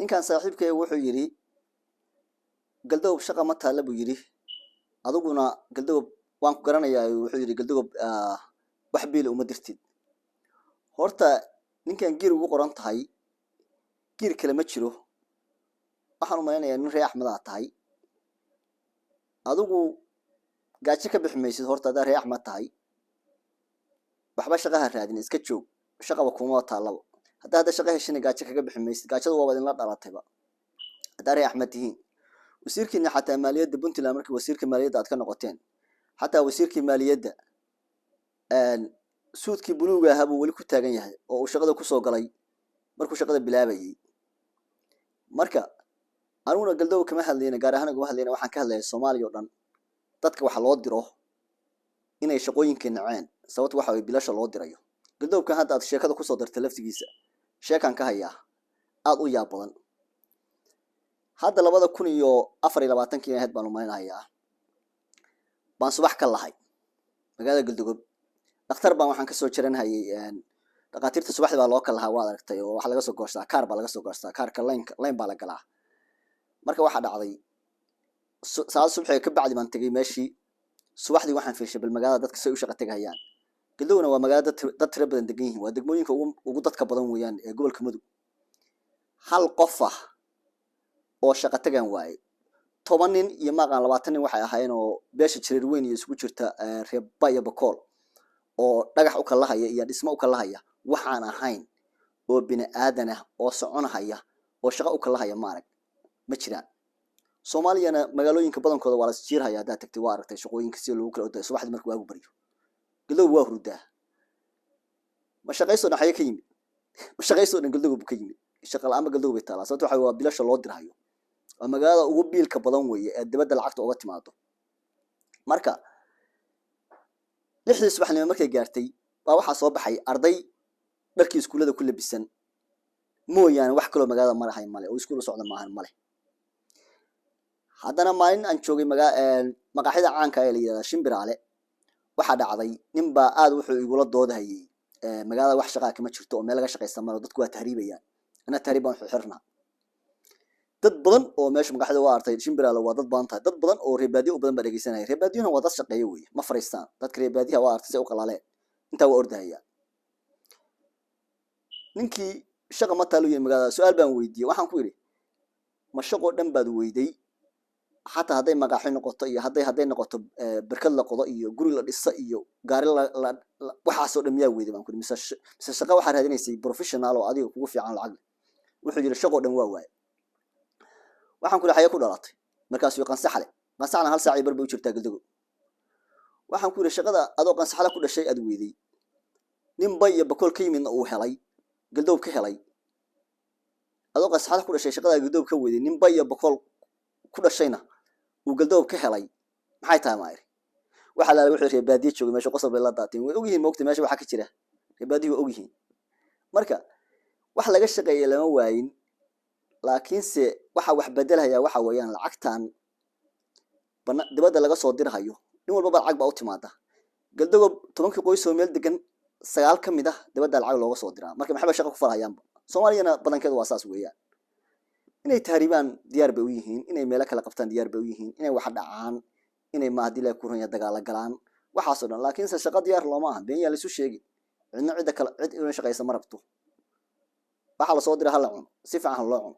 إن كان صاحبك wuxuu yiri galdow shaqa ma taala buu yiri aduguna galdow waan ku garanayaa wuxuu yiri galdow wax biil uma dirtid horta ninkan giir ugu qoran tahay giir kale ma jiro waxaan u maleynayaa nin reex madax tahay adugu gaajo ka bixmaysid horta adaa reex ma tahay waxba shaqaha raadin iska joog shaqaba kuma taalaba hada shaqa heshin gaajo kaga bixmaysid gaajadu waa wadin la dhalatayba adaa reex ma tihiin wasiirkiina xataa maaliyadda Puntland markii wasiirka maaliyadda aad ka noqoteen xataa wasiirkii maaliyadda suudkii buluuga ahaa buu wali ku taagan yahay oo uu shaqada ku soo galay markuu shaqada bilaabayay marka anuna galdow kama hadlayna gaar ahaan uga hadlayna waxaan ka hadlayaa Soomaaliya oo dhan dadka waxa loo diro inay shaqooyinka naceen sababtoo waxa ay bilasha loo dirayo galdowka hadda aad sheekada ku soo dartay laftigiisa sheekan ka haya aad u yaab badan hadda 2024 ahayd baan u maleynayaa baan subax ka lahay magaalada galdogob dhakhtar baan waxaan ka soo jiranayay dhaqaatiirta subaxdii baa loo kala lahaa waad aragtay oo waxa laga soo goostaa kaar baa laga soo goostaa kaarka line baa la galaa marka waxa dhacday saacad subaxii ka bacdi baan tagay meeshii subaxdii waxaan fiirshay bal magaalada dadka say u shaqo tagayaan galdowna waa magaalada dad tiro badan degan yihiin waa degmooyinka ugu dadka badan weeyaan ee gobolka Mudug hal qof oo shaqo tagan waayay 10 nin iyo maqan 20 nin waxay ahaayeen oo beesha jireer weyn iyo isugu jirta reebaya bakool oo dhagax u kala haya iyo dhismo u kala haya waxaan ahayn oo bini aadan ah oo soconaya oo shaqo u kala haya maarag ma jiraan Soomaaliyana magaalooyinka badankooda waa la jiirhaya hada tagtay waa aragtay shaqooyinka si loo kala oday subaxdii markuu waagu bariyo galdow waa hurdaa ma shaqayso dhaxay ka yimid ma shaqayso dhan galdow ka yimid shaqo la'aan galdow bay taala sababtoo waxa waa bilasha loo dirayo waa magaalada ugu biilka badan weeye ee dibadda lacagta uga timaado marka lixdii subaxnimo markay gaartay baa waxa soo baxay arday dharkii iskuulada ku labisan mooyaan wax kale magaalada marahay male oo iskuul socda maahan male haddana maalin aan joogay maqaaxida caanka ah ee la yiraahdo Shimbiraale waxa dhacday nin baa aad wuxuu igula doodahayay magaalada wax shaqo kama jirto oo meel laga shaqeysan maro dadku waa tahriibayaan ana tahriiban xirna dad badan oo meesha maqaaxida waa artay Shimbiraale waa dad badan tahay dad badan oo reebaadiyo u badan baa dhageysanay reebaadiyuna waa dad shaqeeyo weeye ma fariistaan dadka reebaadiyaha waa artay u qalaaleen inta waa ordahaya ninkii shaqo ma taalo yeen magaalada su'aal baan weydiiyay waxaan ku yiri ma shaqo dhan baad weyday حتى هذي مقاحين نقطة إيه هذي نقطة بركض لقضاء إيه جوري للقصة إيه قاري لا وحاسو دمية ويدي ما نقول مثل الشقة واحد هذين يصير بروفيشنال وعادي وقوفي عن العقل وحجر الشغل دم واي waxaan ku leeyahay ku dhalatay markaas uu qansaxle qansaxna hal saac barbu jirtaa galdago waxaan ku leeyahay shaqada adoo qansaxle ku dhashay ad weeday nin bay bakool ka yimid uu helay galdow ka helay adoo qansaxle ku dhashay shaqada galdow ka weeday nin bay bakool ku dhashayna uu galdow ka helay maxay tahay maayir waxa la wuxuu reebaadiye joogay meesha qosol bay la daateen way ogyihiin moogta meesha waxa ka jira reebaadiye way ogyihiin marka wax laga shaqeeyay lama waayin laakiin se waxa wax bedelaya waxa weeyaan lacagtan dibadda laga soo dirhayo nin walba lacag baa u timaada galdow 10 qoys oo meel degan 9 kamid ah dibadda lacag looga soo diraa marka maxay shaqo ku farayaan Soomaaliyana badankeedu waa saas weeyaan inay tahriibaan diyaar bay u yihiin inay meel kala qabtaan diyaar bay u yihiin inay wax dhacaan inay maadila ku runaya dagaal galaan waxaas oo dhan laakiin se shaqo diyaar looma aha been yaa la isu sheegay cidna cid kale cid inuu shaqayso ma rabto waxa la soo diraa hal cun si fiican loo cun